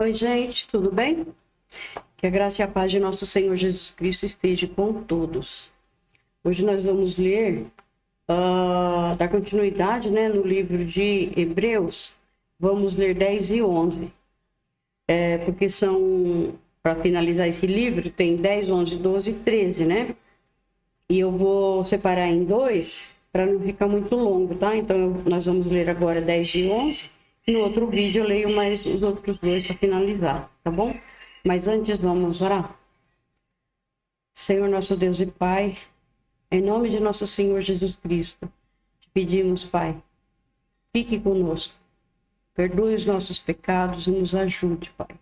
Oi, gente, tudo bem? Que a graça e a paz de nosso Senhor Jesus Cristo esteja com todos. Hoje nós vamos ler, dar continuidade, no livro de Hebreus. Vamos ler 10 e 11. Porque para finalizar esse livro, tem 10, 11, 12 e 13, né? E eu vou separar em dois, para não ficar muito longo, tá? Então, nós vamos ler agora 10 e 11. No outro vídeo eu leio mais os outros dois para finalizar, tá bom? Mas antes vamos orar. Senhor nosso Deus e Pai, em nome de nosso Senhor Jesus Cristo, te pedimos, Pai, fique conosco, perdoe os nossos pecados e nos ajude, Pai.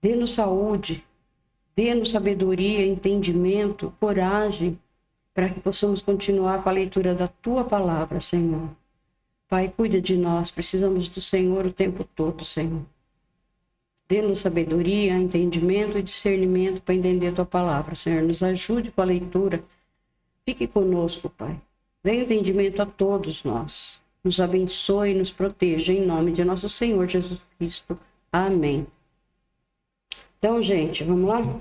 Dê-nos saúde, dê-nos sabedoria, entendimento, coragem, para que possamos continuar com a leitura da Tua Palavra, Senhor. Pai, cuida de nós, precisamos do Senhor o tempo todo, Senhor. Dê-nos sabedoria, entendimento e discernimento para entender a Tua Palavra, Senhor. Nos ajude com a leitura. Fique conosco, Pai. Dê entendimento a todos nós. Nos abençoe e nos proteja, em nome de nosso Senhor Jesus Cristo. Amém. Então, gente, vamos lá?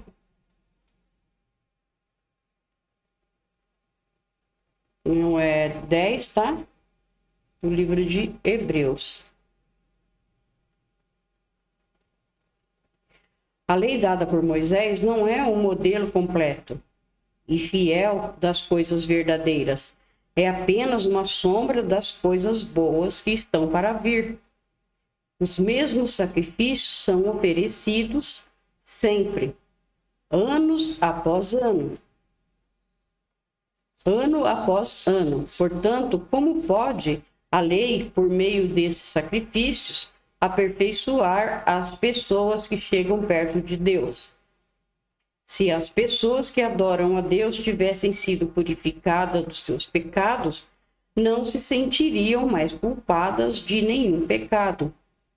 Não é 10, tá? O livro de Hebreus. A lei dada por Moisés não é um modelo completo e fiel das coisas verdadeiras. É apenas uma sombra das coisas boas que estão para vir. Os mesmos sacrifícios são oferecidos sempre, anos após ano. Ano após ano. Portanto, como pode a lei, por meio desses sacrifícios, aperfeiçoar as pessoas que chegam perto de Deus? Se as pessoas que adoram a Deus tivessem sido purificadas dos seus pecados, não se sentiriam mais culpadas de nenhum pecado.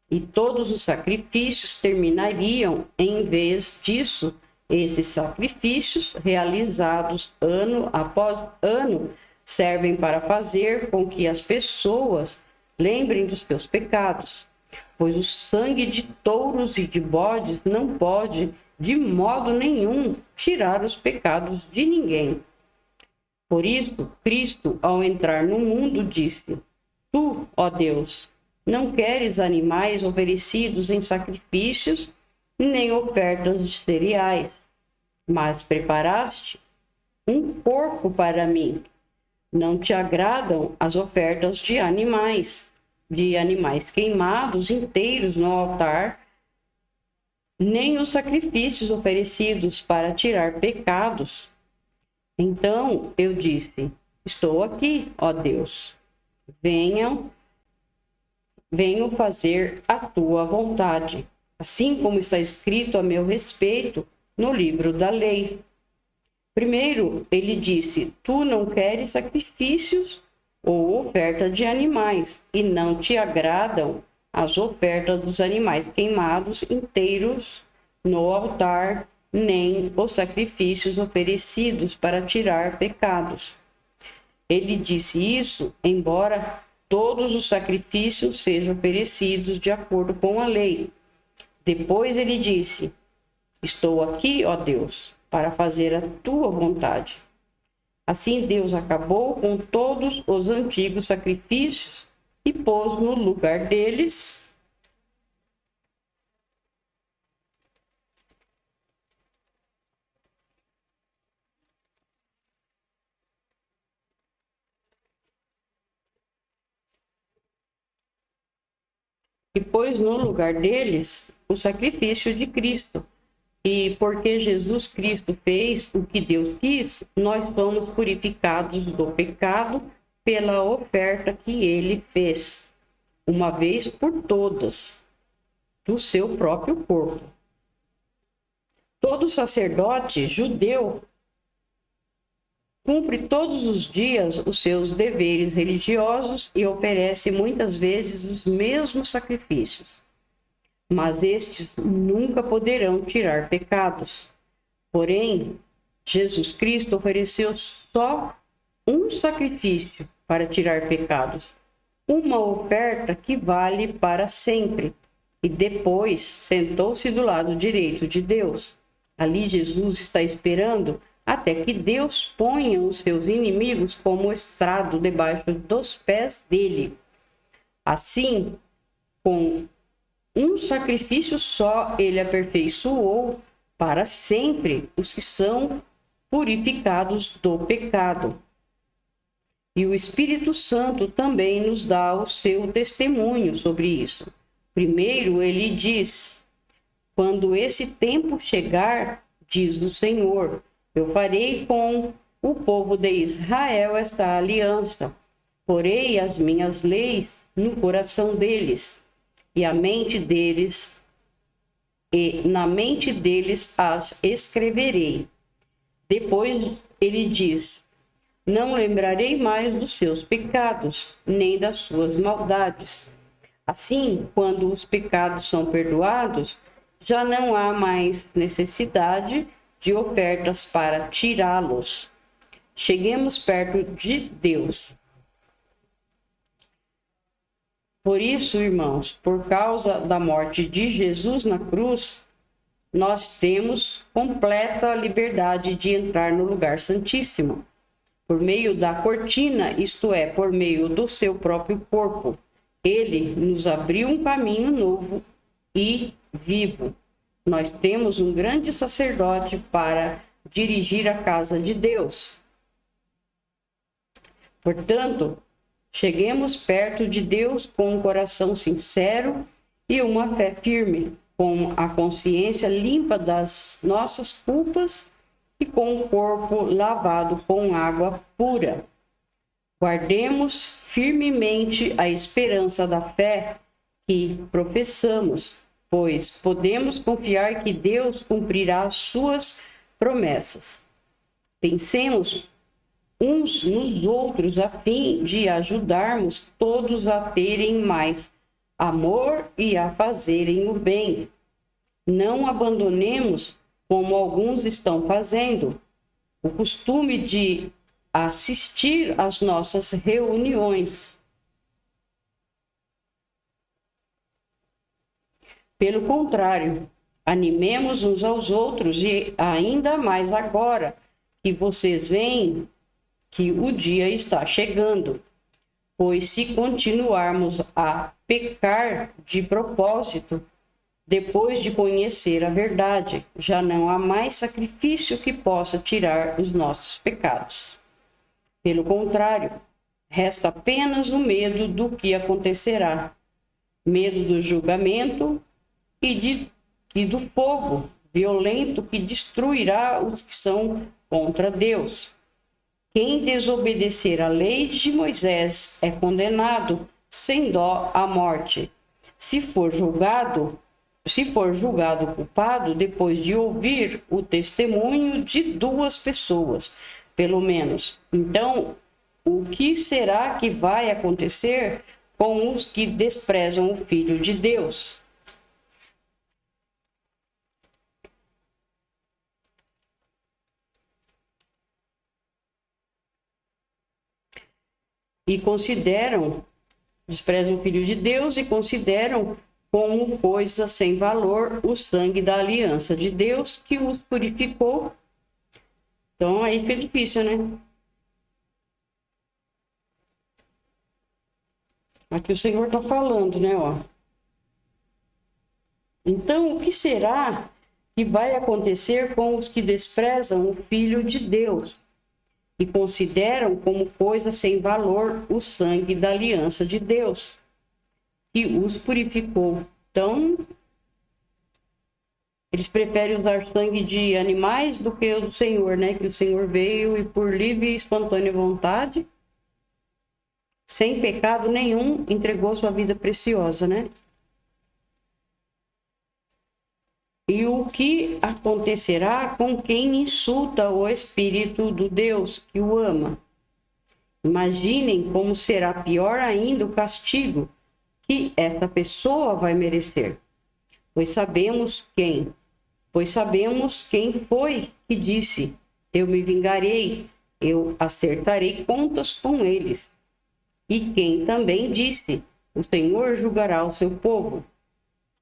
E todos os sacrifícios terminariam. Em vez disso, esses sacrifícios, realizados ano após ano, servem para fazer com que as pessoas lembrem dos seus pecados, pois o sangue de touros e de bodes não pode, de modo nenhum, tirar os pecados de ninguém. Por isso, Cristo, ao entrar no mundo, disse: Tu, ó Deus, não queres animais oferecidos em sacrifícios, nem ofertas de cereais, mas preparaste um corpo para mim. Não te agradam as ofertas de animais queimados inteiros no altar, nem os sacrifícios oferecidos para tirar pecados. Então eu disse: Estou aqui, ó Deus. Venho fazer a tua vontade, assim como está escrito a meu respeito no livro da lei. Primeiro, ele disse: Tu não queres sacrifícios ou oferta de animais, e não te agradam as ofertas dos animais queimados inteiros no altar, nem os sacrifícios oferecidos para tirar pecados. Ele disse isso, embora todos os sacrifícios sejam oferecidos de acordo com a lei. Depois ele disse: Estou aqui, ó Deus, para fazer a tua vontade. Assim Deus acabou com todos os antigos sacrifícios e pôs no lugar deles o sacrifício de Cristo. E porque Jesus Cristo fez o que Deus quis, nós somos purificados do pecado pela oferta que ele fez, uma vez por todas, do seu próprio corpo. Todo sacerdote judeu cumpre todos os dias os seus deveres religiosos e oferece muitas vezes os mesmos sacrifícios. Mas estes nunca poderão tirar pecados. Porém, Jesus Cristo ofereceu só um sacrifício para tirar pecados, uma oferta que vale para sempre. e depois sentou-se do lado direito de Deus. Ali Jesus está esperando até que Deus ponha os seus inimigos como estrado debaixo dos pés dele. Assim, com um sacrifício só, ele aperfeiçoou para sempre os que são purificados do pecado. E o Espírito Santo também nos dá o seu testemunho sobre isso. Primeiro, ele diz: quando esse tempo chegar, diz o Senhor, eu farei com o povo de Israel esta aliança. Porei as minhas leis no coração deles, e na mente deles as escreverei. Depois ele diz: não lembrarei mais dos seus pecados, nem das suas maldades. Assim, quando os pecados são perdoados, já não há mais necessidade de ofertas para tirá-los. Cheguemos perto de Deus. Por isso, irmãos, por causa da morte de Jesus na cruz, nós temos completa liberdade de entrar no lugar santíssimo, por meio da cortina, isto é, por meio do seu próprio corpo. Ele nos abriu um caminho novo e vivo. Nós temos um grande sacerdote para dirigir a casa de Deus. Portanto, cheguemos perto de Deus com um coração sincero e uma fé firme, com a consciência limpa das nossas culpas e com o corpo lavado com água pura. Guardemos firmemente a esperança da fé que professamos, pois podemos confiar que Deus cumprirá as suas promessas. Pensemos uns nos outros a fim de ajudarmos todos a terem mais amor e a fazerem o bem. Não abandonemos, como alguns estão fazendo, o costume de assistir às nossas reuniões. Pelo contrário, animemos uns aos outros, e ainda mais agora que vocês veem que o dia está chegando. Pois se continuarmos a pecar de propósito, depois de conhecer a verdade, já não há mais sacrifício que possa tirar os nossos pecados. Pelo contrário, resta apenas o medo do que acontecerá, medo do julgamento e do fogo violento que destruirá os que são contra Deus. Quem desobedecer à lei de Moisés é condenado sem dó à morte. Se for julgado culpado depois de ouvir o testemunho de 2 pessoas, pelo menos. Então, o que será que vai acontecer com os que desprezam o Filho de Deus? E desprezam o Filho de Deus e consideram como coisa sem valor o sangue da aliança de Deus que os purificou. Então aí fica difícil, né? Aqui o Senhor está falando, né? Ó. Então, o que será que vai acontecer com os que desprezam o Filho de Deus e consideram como coisa sem valor o sangue da aliança de Deus, que os purificou? Então, eles preferem usar sangue de animais do que o do Senhor, né? Que o Senhor veio e por livre e espontânea vontade, sem pecado nenhum, entregou sua vida preciosa, né? E o que acontecerá com quem insulta o Espírito do Deus que o ama? Imaginem como será pior ainda o castigo que essa pessoa vai merecer. Pois sabemos quem foi que disse: eu me vingarei, eu acertarei contas com eles. E quem também disse: o Senhor julgará o seu povo.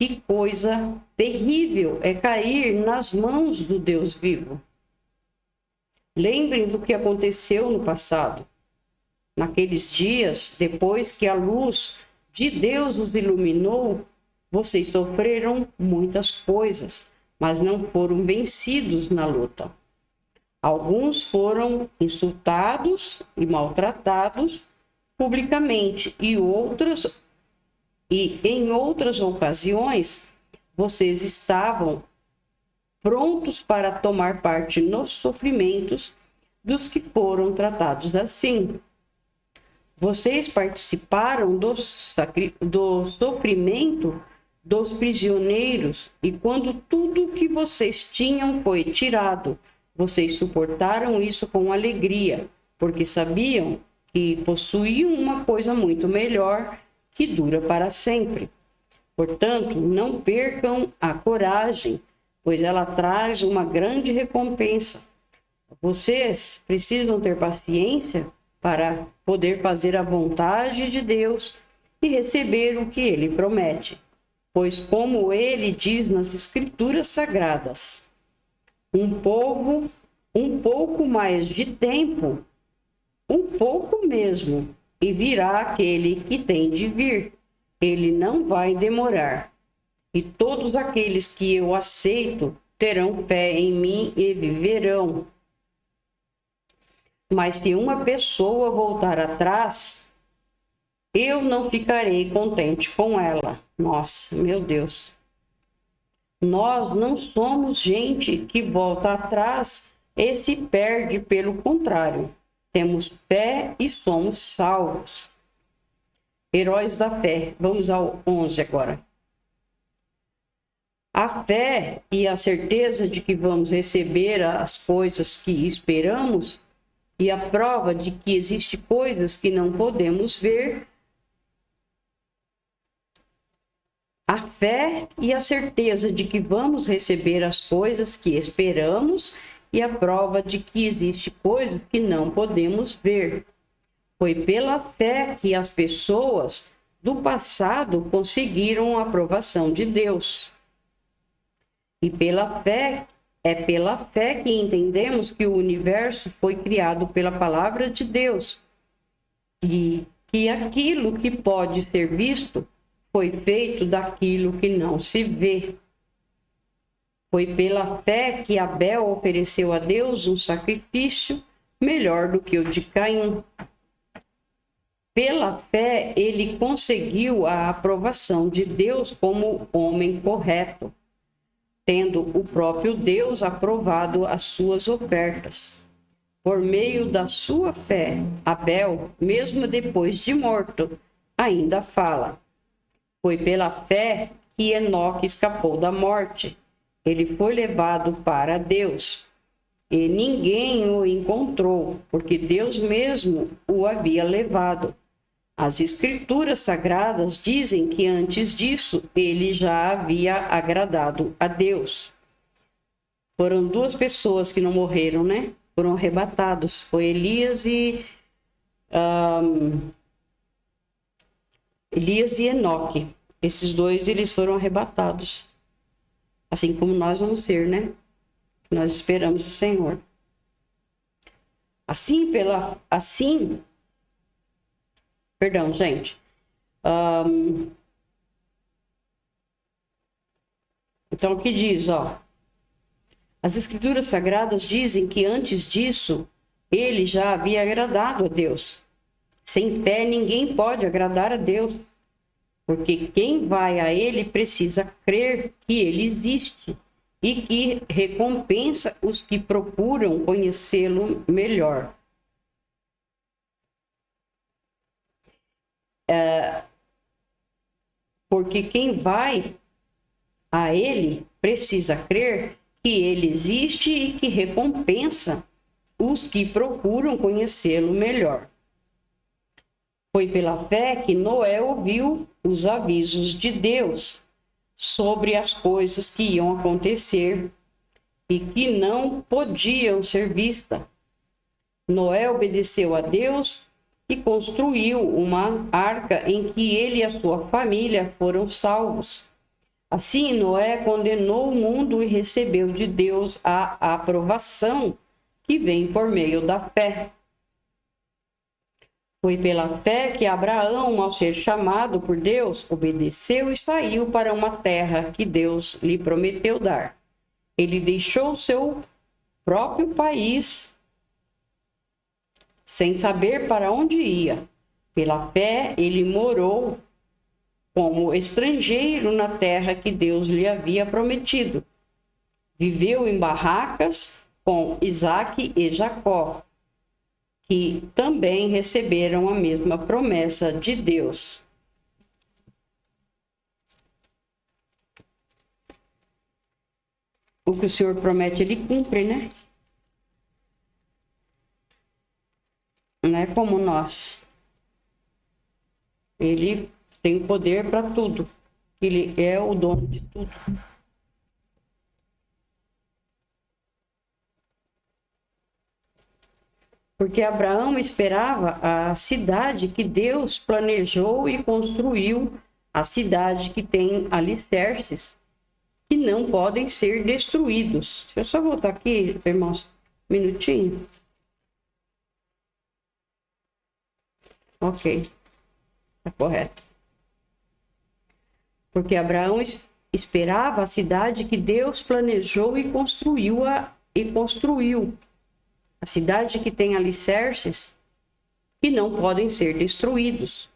que coisa terrível é cair nas mãos do Deus vivo. Lembrem do que aconteceu no passado. Naqueles dias, depois que a luz de Deus os iluminou, vocês sofreram muitas coisas, mas não foram vencidos na luta. Alguns foram insultados e maltratados publicamente, e em outras ocasiões, vocês estavam prontos para tomar parte nos sofrimentos dos que foram tratados assim. Vocês participaram do sofrimento dos prisioneiros, e quando tudo que vocês tinham foi tirado, vocês suportaram isso com alegria, porque sabiam que possuíam uma coisa muito melhor que dura para sempre. Portanto, não percam a coragem, pois ela traz uma grande recompensa. Vocês precisam ter paciência para poder fazer a vontade de Deus e receber o que Ele promete. Pois como Ele diz nas Escrituras Sagradas, um pouco mais de tempo, um pouco mesmo, e virá aquele que tem de vir. Ele não vai demorar. E todos aqueles que eu aceito terão fé em mim e viverão. Mas se uma pessoa voltar atrás, eu não ficarei contente com ela. Nossa, meu Deus. Nós não somos gente que volta atrás e se perde, pelo contrário. Temos fé e somos salvos. Heróis da fé. Vamos ao 11 agora. A fé e a certeza de que vamos receber as coisas que esperamos e a prova de que existem coisas que não podemos ver. A fé e a certeza de que vamos receber as coisas que esperamos e a prova de que existem coisas que não podemos ver. Foi pela fé que as pessoas do passado conseguiram a aprovação de Deus. E pela fé que entendemos que o universo foi criado pela palavra de Deus e que aquilo que pode ser visto foi feito daquilo que não se vê. Foi pela fé que Abel ofereceu a Deus um sacrifício melhor do que o de Caim. Pela fé, ele conseguiu a aprovação de Deus como homem correto, tendo o próprio Deus aprovado as suas ofertas. Por meio da sua fé, Abel, mesmo depois de morto, ainda fala. Foi pela fé que Enoque escapou da morte. Ele foi levado para Deus, e ninguém o encontrou, porque Deus mesmo o havia levado. As Escrituras Sagradas dizem que antes disso ele já havia agradado a Deus. Foram duas pessoas que não morreram, né? Foram arrebatados. Foi Elias e Enoque. Esses dois, eles foram arrebatados. Assim como nós vamos ser, né? Nós esperamos o Senhor. Perdão, gente. Então, o que diz, ó? As Escrituras Sagradas dizem que antes disso, ele já havia agradado a Deus. Sem fé, ninguém pode agradar a Deus. Porque quem vai a ele precisa crer que ele existe e que recompensa os que procuram conhecê-lo melhor. Porque quem vai a ele precisa crer que ele existe e que recompensa os que procuram conhecê-lo melhor. Foi pela fé que Noé ouviu os avisos de Deus sobre as coisas que iam acontecer e que não podiam ser vistas. Noé obedeceu a Deus e construiu uma arca em que ele e a sua família foram salvos. Assim, Noé condenou o mundo e recebeu de Deus a aprovação que vem por meio da fé. Foi pela fé que Abraão, ao ser chamado por Deus, obedeceu e saiu para uma terra que Deus lhe prometeu dar. Ele deixou seu próprio país sem saber para onde ia. Pela fé, ele morou como estrangeiro na terra que Deus lhe havia prometido. Viveu em barracas com Isaque e Jacó, que também receberam a mesma promessa de Deus. O que o Senhor promete, ele cumpre, né? Não é como nós. Ele tem poder para tudo. Ele é o dono de tudo. Porque Abraão esperava a cidade que Deus planejou e construiu, a cidade que tem alicerces que não podem ser destruídos. Deixa eu só voltar aqui, irmãos, um minutinho. Ok, está correto. Porque Abraão esperava a cidade que Deus planejou e construiu. A cidade que tem alicerces que não podem ser destruídos.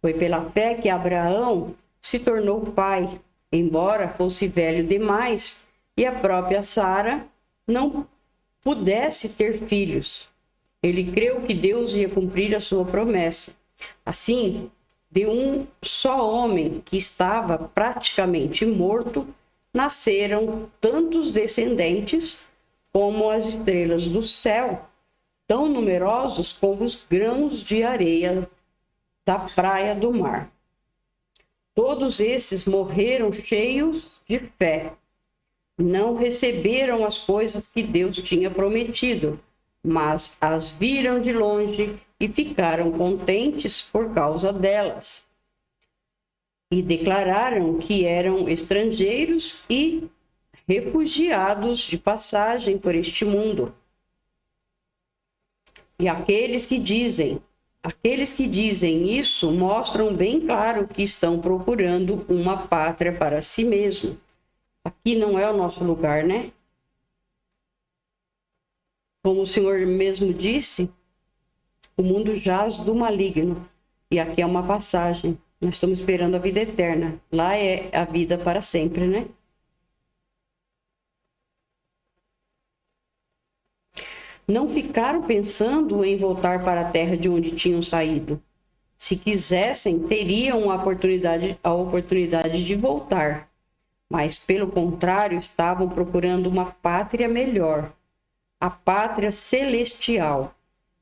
Foi pela fé que Abraão se tornou pai, embora fosse velho demais e a própria Sara não pudesse ter filhos. Ele creu que Deus ia cumprir a sua promessa. Assim, de um só homem que estava praticamente morto, nasceram tantos descendentes como as estrelas do céu, tão numerosos como os grãos de areia da praia do mar. Todos esses morreram cheios de fé. Não receberam as coisas que Deus tinha prometido, mas as viram de longe e ficaram contentes por causa delas. E declararam que eram estrangeiros e refugiados de passagem por este mundo. E aqueles que dizem isso mostram bem claro que estão procurando uma pátria para si mesmo. Aqui não é o nosso lugar, né? Como o Senhor mesmo disse, o mundo jaz do maligno. E aqui é uma passagem. Nós estamos esperando a vida eterna. Lá é a vida para sempre, né? Não ficaram pensando em voltar para a terra de onde tinham saído. Se quisessem, teriam a oportunidade de voltar. Mas, pelo contrário, estavam procurando uma pátria melhor, a pátria celestial.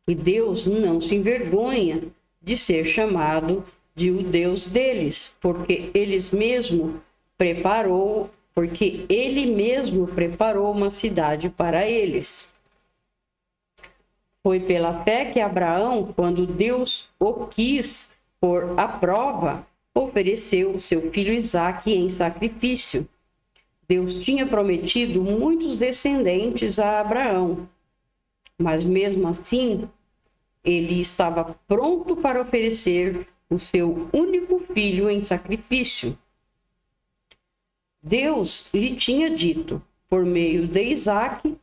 E Deus não se envergonha de ser chamado de o Deus deles, porque Ele mesmo preparou uma cidade para eles. Foi pela fé que Abraão, quando Deus o quis pôr à prova, ofereceu seu filho Isaque em sacrifício. Deus tinha prometido muitos descendentes a Abraão, mas mesmo assim, ele estava pronto para oferecer o seu único filho em sacrifício. Deus lhe tinha dito, por meio de Isaque,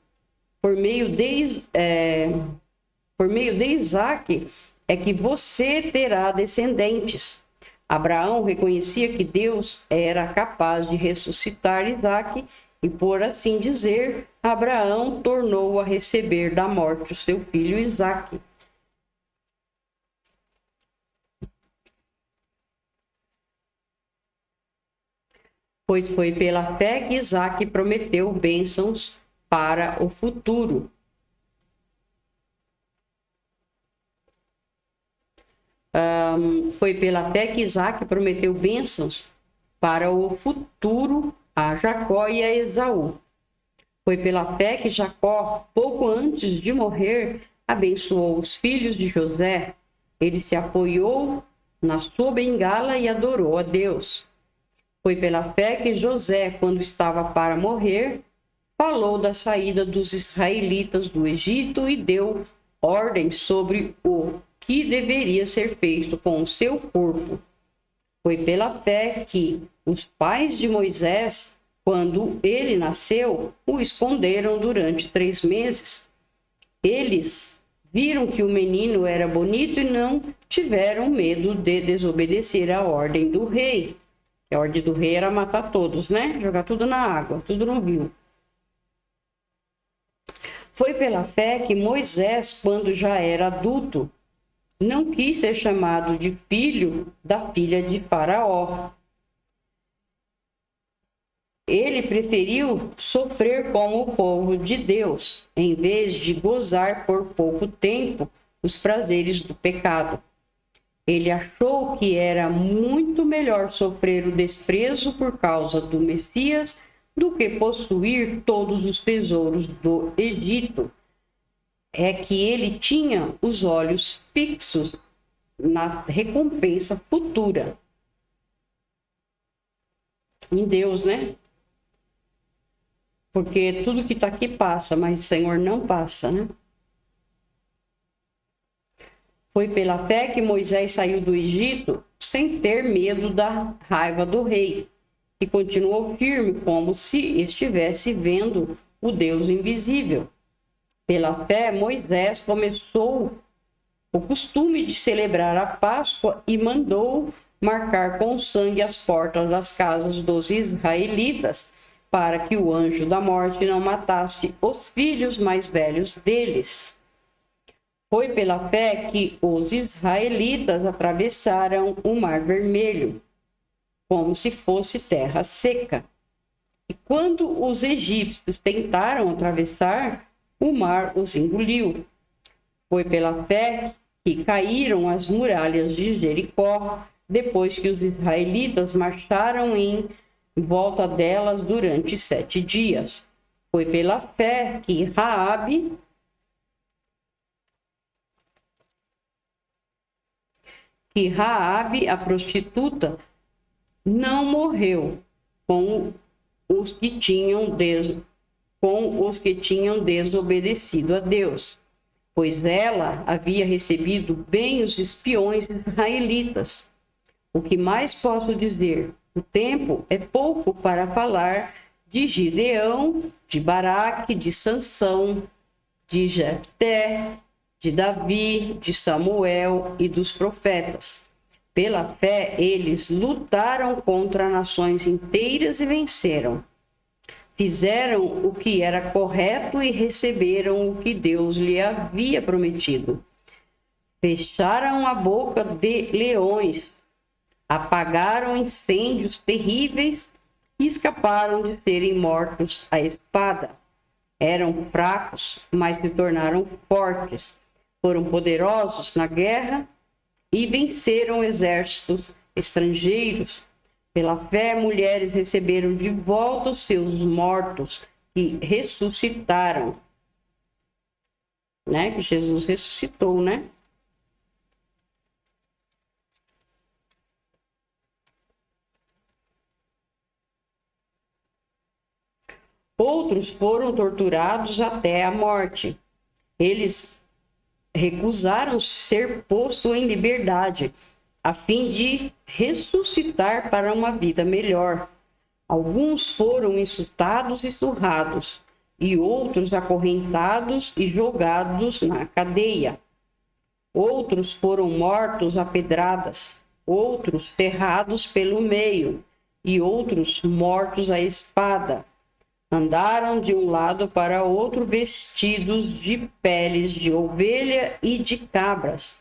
é que você terá descendentes. Abraão reconhecia que Deus era capaz de ressuscitar Isaque e, por assim dizer, Abraão tornou a receber da morte o seu filho Isaque. Pois foi pela fé que Isaque prometeu bênçãos para o futuro. Foi pela fé que Isaque prometeu bênçãos para o futuro a Jacó e a Esaú. Foi pela fé que Jacó, pouco antes de morrer, abençoou os filhos de José. Ele se apoiou na sua bengala e adorou a Deus. Foi pela fé que José, quando estava para morrer, falou da saída dos israelitas do Egito e deu ordem sobre o que deveria ser feito com o seu corpo. Foi pela fé que os pais de Moisés, quando ele nasceu, o esconderam durante 3 meses. Eles viram que o menino era bonito e não tiveram medo de desobedecer a ordem do rei. A ordem do rei era matar todos, né? Jogar tudo na água, tudo no rio. Foi pela fé que Moisés, quando já era adulto, não quis ser chamado de filho da filha de Faraó. Ele preferiu sofrer como o povo de Deus, em vez de gozar por pouco tempo os prazeres do pecado. Ele achou que era muito melhor sofrer o desprezo por causa do Messias do que possuir todos os tesouros do Egito. É que ele tinha os olhos fixos na recompensa futura. Em Deus, né? Porque tudo que está aqui passa, mas o Senhor não passa, né? Foi pela fé que Moisés saiu do Egito sem ter medo da raiva do rei e continuou firme como se estivesse vendo o Deus invisível. Pela fé, Moisés começou o costume de celebrar a Páscoa e mandou marcar com sangue as portas das casas dos israelitas, para que o anjo da morte não matasse os filhos mais velhos deles. Foi pela fé que os israelitas atravessaram o Mar Vermelho, como se fosse terra seca. E quando os egípcios tentaram atravessar, o mar os engoliu. Foi pela fé que caíram as muralhas de Jericó, depois que os israelitas marcharam em volta delas durante 7 dias. Foi pela fé que Raabe, a prostituta, não morreu com os que tinham desobedecido a Deus, pois ela havia recebido bem os espiões israelitas. O que mais posso dizer? O tempo é pouco para falar de Gideão, de Baraque, de Sansão, de Jefté, de Davi, de Samuel e dos profetas. Pela fé, eles lutaram contra nações inteiras e venceram. Fizeram o que era correto e receberam o que Deus lhe havia prometido. Fecharam a boca de leões, apagaram incêndios terríveis e escaparam de serem mortos à espada. Eram fracos, mas se tornaram fortes. Foram poderosos na guerra e venceram exércitos estrangeiros. Pela fé, mulheres receberam de volta os seus mortos e ressuscitaram. Né? Que Jesus ressuscitou, né? Outros foram torturados até a morte. Eles recusaram ser postos em liberdade, a fim de ressuscitar para uma vida melhor. Alguns foram insultados e surrados, e outros acorrentados e jogados na cadeia. Outros foram mortos a pedradas, outros ferrados pelo meio, e outros mortos à espada. Andaram de um lado para outro vestidos de peles de ovelha e de cabras.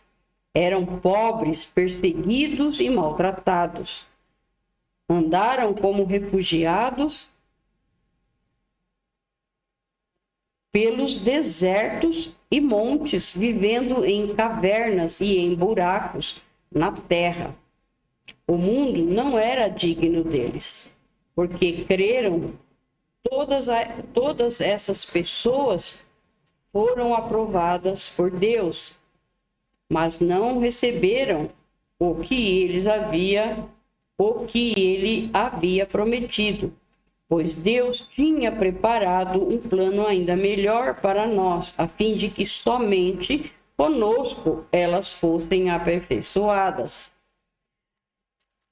Eram pobres, perseguidos e maltratados. Andaram como refugiados pelos desertos e montes, vivendo em cavernas e em buracos na terra. O mundo não era digno deles, porque creram. Todas essas pessoas foram aprovadas por Deus, mas não receberam o que eles haviam o que ele havia prometido, pois Deus tinha preparado um plano ainda melhor para nós, a fim de que somente conosco elas fossem aperfeiçoadas.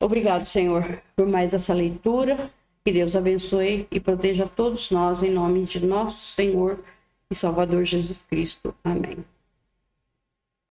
Obrigado, Senhor, por mais essa leitura. Que Deus abençoe e proteja todos nós, em nome de nosso Senhor e Salvador Jesus Cristo. Amém.